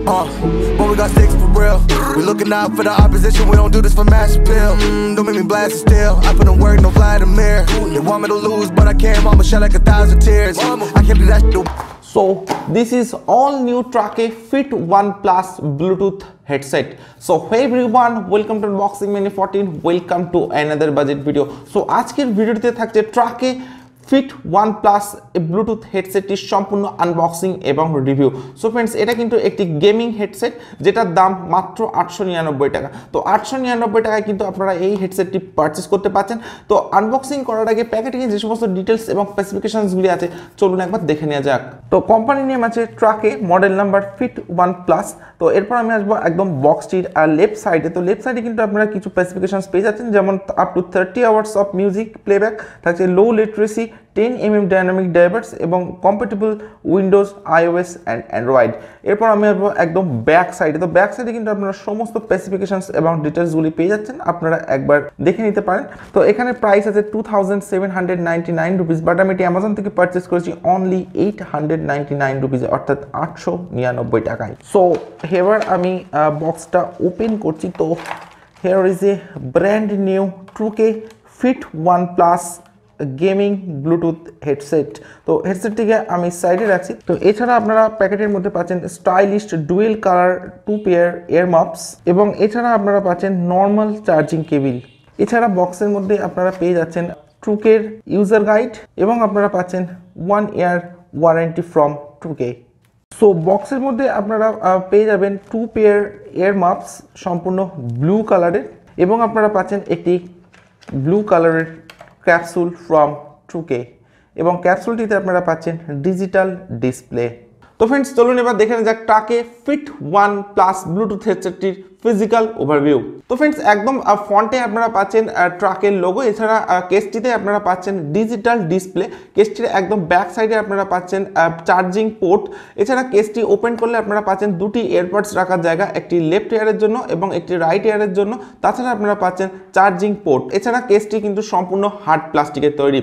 But we got sticks for real. We looking out for the opposition. We don't do this for mass appeal. Don't make me blast it still. I put in work, no Vladimir. They want me to lose, but I can't. Mama shed like 1,000 tears. I can't do that shit. So this is all new Truke Fit One Plus Bluetooth headset. So hey everyone, welcome to Unboxing Menu 14. Welcome to another budget video. So আজকের ভিডিওতে থাকছে Truke Fit One Plus Bluetooth হেডসেটটির সম্পূর্ণ unboxing এবং review. So friends, এটা কিন্তু একটি gaming headset যেটার দাম মাত্র 899 টাকা। তো 899 টাকায় কিন্তু আপনারা এই হেডসেটটি পারচেস করতে পারছেন। তো আনবক্সিং করার আগে প্যাকেটিংয়ে যে সমস্ত ডিটেলস এবং স্পেসিফিকেশনসগুলি আছে চলুন একবার দেখে নেওয়া যাক। তো কোম্পানি নেম আছে Truke, model number Fit One Plus। তো এরপর আমি আসবো একদম বক্সটির লেফট সাইডে। তো লেফট সাইডে কিন্তু আপনারা কিছু স্পেসিফিকেশনস পেয়ে যাচ্ছেন, যেমন up to 30 hours of music playback, থাকছে লো লিটারেসি, 10 mm ডাইনামিক ডাইভার্স এবং compatible Windows, iOS and Android. এরপর আমি আসবো একদম ব্যাক সাইডে। তো ব্যাক সাইডে কিন্তু আপনারা সমস্ত স্পেসিফিকেশনস এবং ডিটেলসগুলি পেয়ে যাচ্ছেন, আপনারা একবার দেখে নিতে পারেন। তো এখানে প্রাইস আছে 2799 রুপিস, বাট আমি এটি অ্যামাজন থেকে পারচেস করেছি অনলি 899 রুপিস, অর্থাৎ 899 টাকায়। সো এবার আমি বক্সটা ওপেন করছি। তো hair is a brand new Truke Fit One Plus gaming Bluetooth headset. তো হেডসেটটিকে আমি সাইডে রাখছি। তো এছাড়া আপনারা প্যাকেটের মধ্যে পাচ্ছেন স্টাইলিশ ডুয়েল কালার 2 পেয়ার ইয়ারমাপস এবং এছাড়া আপনারা পাচ্ছেন নর্মাল চার্জিং কেবিল। এছাড়া বক্সের মধ্যে আপনারা পেয়ে যাচ্ছেন ট্রুকের ইউজার গাইড এবং আপনারা পাচ্ছেন 1 year warranty from Truke। So বক্সের মধ্যে আপনারা পেয়ে যাবেন 2 পেয়ার ইয়ারমাপস সম্পূর্ণ ব্লু কালারের এবং আপনারা পাচ্ছেন একটি ব্লু কালারের ক্যাপসুল ফ্রম Truke এবং ক্যাপসুলটিতে আপনারা পাচ্ছেন ডিজিটাল ডিসপ্লে। তো ফ্রেন্ডস, চলুন এবার দেখে নেওয়া যাক Truke Fit One Plus Bluetooth হেডসেটটির ফিজিক্যাল ওভারভিউ। তো ফ্রেন্ডস, একদম ফ্রন্টে আপনারা পাচ্ছেন ট্রাকের লোগো, এছাড়া কেসটিতে আপনারা পাচ্ছেন ডিজিটাল ডিসপ্লে। কেসটির একদম ব্যাক সাইডে আপনারা পাচ্ছেন চার্জিং পোর্ট। এছাড়া কেসটি ওপেন করলে আপনারা পাচ্ছেন দুটি এয়ারবাডস রাখার জায়গা, একটি লেফট ইয়ারের জন্য এবং একটি রাইট ইয়ারের জন্য। তাছাড়া আপনারা পাচ্ছেন চার্জিং পোর্ট। এছাড়া কেসটি কিন্তু সম্পূর্ণ হার্ড প্লাস্টিকের তৈরি।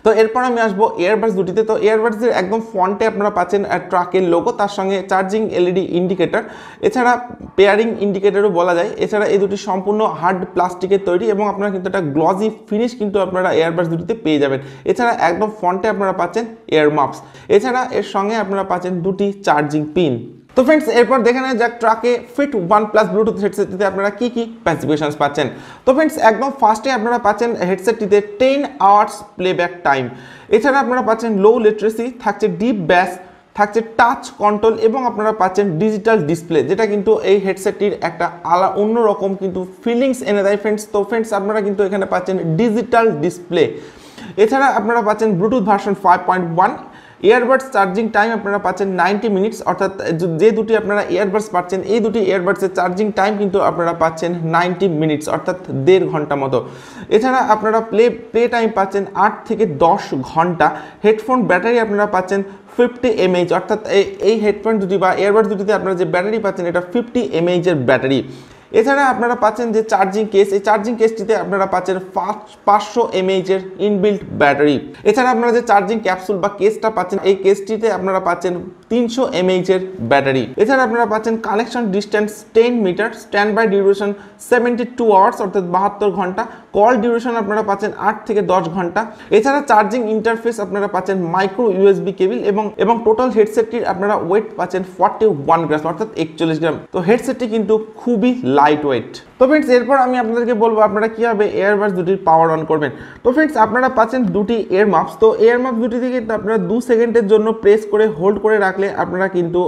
তো এরপর আমি আসবো ইয়ারবাডস দুটিতে। তো ইয়ারবাডসের একদম ফ্রন্টে আপনারা পাচ্ছেন ট্রাকের লোগো, তার সঙ্গে চার্জিং এলইডি ইন্ডিকেটর, এছাড়া পেয়ারিং ইন্ডিকেটরও বলা যায়। এছাড়া এই দুটি সম্পূর্ণ হার্ড প্লাস্টিকের তৈরি এবং আপনারা কিন্তু একটা গ্লসি ফিনিশ কিন্তু আপনারা ইয়ারবাডস দুটিতে পেয়ে যাবেন। এছাড়া একদম ফ্রন্টে আপনারা পাচ্ছেন ইয়ারমাপস। এছাড়া এর সঙ্গে আপনারা পাচ্ছেন দুটি চার্জিং পিন। তো ফ্রেন্ডস, এরপর দেখে নেওয়া যাক Truke Fit One Plus Bluetooth হেডসেটটিতে আপনারা কি কি স্পেসিফিকেশনস পাচ্ছেন। তো ফ্রেন্ডস, একদম ফার্স্টে আপনারা পাচ্ছেন হেডসেটটিতে 10 আওয়ার্স প্লেব্যাক টাইম। এছাড়া আপনারা পাচ্ছেন লো লিটারেসি, থাকছে ডিপ ব্যাস, থাকছে টাচ কন্ট্রোল এবং আপনারা পাচ্ছেন ডিজিটাল ডিসপ্লে, যেটা কিন্তু এই হেডসেটটির একটা অন্যরকম কিন্তু ফিলিংস এনে দেয় ফ্রেন্ডস। তো ফ্রেন্ডস, আপনারা কিন্তু এখানে পাচ্ছেন ডিজিটাল ডিসপ্লে। এছাড়া আপনারা পাচ্ছেন Bluetooth version 5.1। Earbuds charging time আপনারা পাচ্ছেন 90 মিনিটস, অর্থাৎ যে দুটি আপনারা ইয়ারবাডস পাচ্ছেন এই দুটি ইয়ারবাডসের চার্জিং টাইম কিন্তু আপনারা পাচ্ছেন 90 মিনিটস, অর্থাৎ 1.5 ঘন্টা মতো। এছাড়া আপনারা প্লে টাইম পাচ্ছেন 8 থেকে 10 ঘন্টা। হেডফোন ব্যাটারি আপনারা পাচ্ছেন 50 mAh, অর্থাৎ এই হেডফোন দুটি বা ইয়ারবাডস দুটিতে আপনারা যে ব্যাটারি পাচ্ছেন এটা 50 mAh এর ব্যাটারি। এছাড়া আপনারা পাচ্ছেন যে চার্জিং কেস, এই চার্জিং কেসটিতে আপনারা পাচ্ছেন 500 mAh এর ইনবিল্ট ব্যাটারি। এছাড়া আপনারা যে চার্জিং ক্যাপসুল বা কেসটা পাচ্ছেন এই কেসটিতে আপনারা পাচ্ছেন 300 mAh এর ব্যাটারি। এছাড়া আপনারা পাচ্ছেন connection distance 10 metre, standby duration 72 hours, অর্থাৎ 72 ঘন্টা। কল ডিউরেশন আপনারা পাচ্ছেন 8 থেকে 10 ঘন্টা। এছাড়া চার্জিং ইন্টারফেস আপনারা পাচ্ছেন মাইক্রো ইউএসবি কেবল এবং টোটাল হেডসেটটির আপনারা ওয়েট পাচ্ছেন 41 গ্রাম, অর্থাৎ 41 গ্রাম। তো হেডসেটটি কিন্তু খুবই লাইট ওয়েট। তো ফ্রেন্ডস, এরপর আমি আপনাদেরকে বলবো আপনারা কিভাবে এয়ারবাডস দুটির পাওয়ার অন করবেন। তো ফ্রেন্ডস, আপনারা পাচ্ছেন দুটি এয়ারমাপস। তো এয়ারমাপস দুটি থেকে আপনারা 2 সেকেন্ডের জন্য প্রেস করে হোল্ড করে রাখলে আপনারা কিন্তু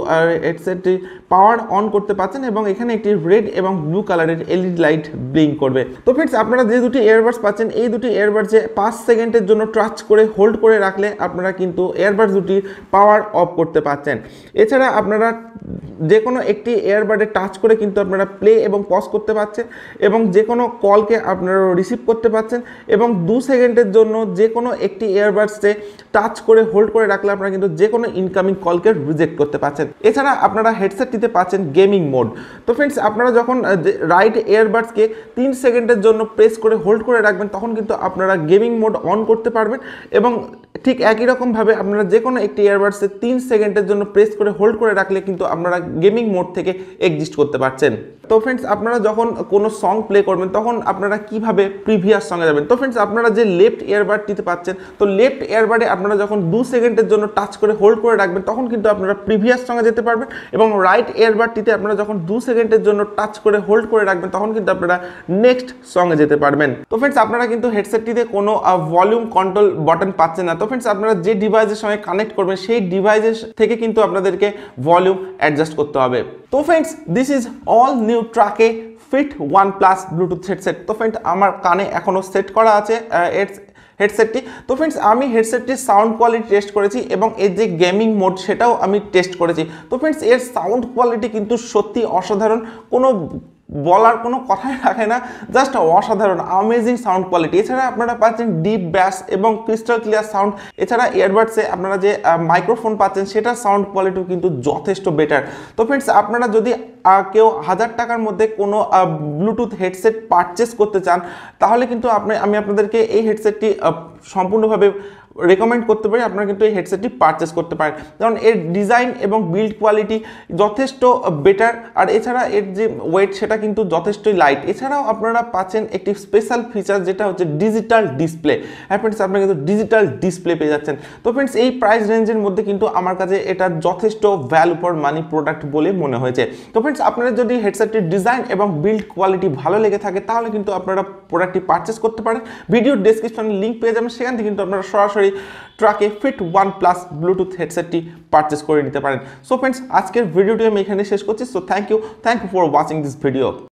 হেডসেটটি পাওয়ার অন করতে পারছেন এবং এখানে একটি রেড এবং ব্লু কালারের এলইডি লাইট ব্লিঙ্ক করবে। তো ফ্রেন্ডস, আপনারা যে দুটি এয়ারবাডস পাচ্ছেন এই দুটি এয়ারবাডসে 5 সেকেন্ডের জন্য টাচ করে হোল্ড করে রাখলে আপনারা কিন্তু এয়ারবাডস দুটির পাওয়ার অফ করতে পারছেন। এছাড়া আপনারা যে কোনো একটি এয়ারবাডে টাচ করে কিন্তু আপনারা প্লে এবং পজ করতে পারছেন। পাচ্ছেন এবং যে কোনো কলকে আপনারা রিসিভ করতে পাচ্ছেন এবং 2 সেকেন্ডের জন্য যে কোনো একটি ইয়ারবাডসে টাচ করে হোল্ড করে রাখলে আপনারা কিন্তু যে কোনো ইনকামিং কলকে রিজেক্ট করতে পাচ্ছেন। এছাড়া আপনারা হেডসেটটিতে পাচ্ছেন গেমিং মোড। তো ফ্রেন্ডস, আপনারা যখন রাইট ইয়ারবাডসকে 3 সেকেন্ডের জন্য প্রেস করে হোল্ড করে রাখবেন তখন কিন্তু আপনারা গেমিং মোড অন করতে পারবেন এবং ঠিক একই রকমভাবে আপনারা যে কোনো একটি ইয়ারবাডসে 3 সেকেন্ডের জন্য প্রেস করে হোল্ড করে রাখলে কিন্তু আপনারা গেমিং মোড থেকে এক্সিস্ট করতে পারছেন। তো ফ্রেন্ডস, আপনারা যখন কোনো সং প্লে করবেন তখন আপনারা কিভাবে প্রিভিয়াস সঙ্গে যাবেন। তো ফ্রেন্ডস, আপনারা যে লেফট ইয়ারবাডটিতে পাচ্ছেন, তো লেফট ইয়ারবাডে আপনারা যখন 2 সেকেন্ডের জন্য টাচ করে হোল্ড করে রাখবেন তখন কিন্তু আপনারা প্রিভিয়াস সঙ্গে যেতে পারবেন এবং রাইট ইয়ারবাডটিতে আপনারা যখন 2 সেকেন্ডের জন্য টাচ করে হোল্ড করে রাখবেন তখন কিন্তু আপনারা নেক্সট সঙ্গে যেতে পারবেন। তো ফ্রেন্ডস, আপনারা কিন্তু হেডসেটটিতে কোনো ভলিউম কন্ট্রোল বাটন পাচ্ছেন না। তো ফ্রেন্ডস, আপনারা যে ডিভাইসের সঙ্গে কানেক্ট করবেন সেই ডিভাইসের থেকে কিন্তু আপনাদেরকে ভলিউম অ্যাডজাস্ট করতে হবে। তো friends, this is all new ট্রাকে ফিট 1 প্লাস ব্লুটুথ হেডসেট। তো ফ্রেন্ডস, আমার কানে এখনও সেট করা আছে হেডসেটটি। তো ফ্রেন্ডস, আমি হেডসেটটির সাউন্ড কোয়ালিটি টেস্ট করেছি এবং এর যে গেমিং মোড সেটাও আমি টেস্ট করেছি। তো ফ্রেন্ডস, এর সাউন্ড কোয়ালিটি কিন্তু সত্যি অসাধারণ, কোনো বলার কোনো কথাই রাখে না, জাস্ট অসাধারণ অ্যামেজিং সাউন্ড কোয়ালিটি। এছাড়া আপনারা পাচ্ছেন ডিপ ব্যাস এবং ক্রিস্টাল ক্লিয়ার সাউন্ড। এছাড়া ইয়ারবাডসে আপনারা যে মাইক্রোফোন পাচ্ছেন সেটার সাউন্ড কোয়ালিটিও কিন্তু যথেষ্ট বেটার। তো ফ্রেন্ডস, আপনারা যদি কেউ 1000 টাকার মধ্যে কোনো ব্লুটুথ হেডসেট পারচেস করতে চান তাহলে কিন্তু আমি আপনাদেরকে এই হেডসেটটি সম্পূর্ণভাবে রেকমেন্ড করতে পারি। আপনারা কিন্তু এই হেডসেটটি পারচেস করতে পারেন, কারণ এর ডিজাইন এবং বিল্ড কোয়ালিটি যথেষ্ট বেটার। আর এছাড়া এর যে ওয়েট সেটা কিন্তু যথেষ্টই লাইট। এছাড়াও আপনারা পাচ্ছেন একটি স্পেশাল ফিচার যেটা হচ্ছে ডিজিটাল ডিসপ্লে। হ্যাঁ ফ্রেন্ডস, আপনারা কিন্তু ডিজিটাল ডিসপ্লে পেয়ে যাচ্ছেন। তো ফ্রেন্ডস, এই প্রাইস রেঞ্জের মধ্যে কিন্তু আমার কাছে এটা যথেষ্ট ভ্যালু ফর মানি প্রোডাক্ট বলে মনে হয়েছে। তো ফ্রেন্ডস, আপনারা যদি হেডসেটটির ডিজাইন এবং বিল্ড কোয়ালিটি ভালো লেগে থাকে তাহলে কিন্তু আপনারা প্রোডাক্টটি পারচেস করতে পারেন। ভিডিওর ডেসক্রিপশনে লিঙ্ক পেয়ে যাবেন, সেখান থেকে কিন্তু আপনারা সরাসরি ট্রাকে ফিট 1 প্লাস ব্লুটুথ হেডসেটটি পারচেস করে নিতে পারেন। সো ফ্রেন্ডস, আজকের ভিডিওটি আমি এখানে শেষ করছি। So thank you for watching this video.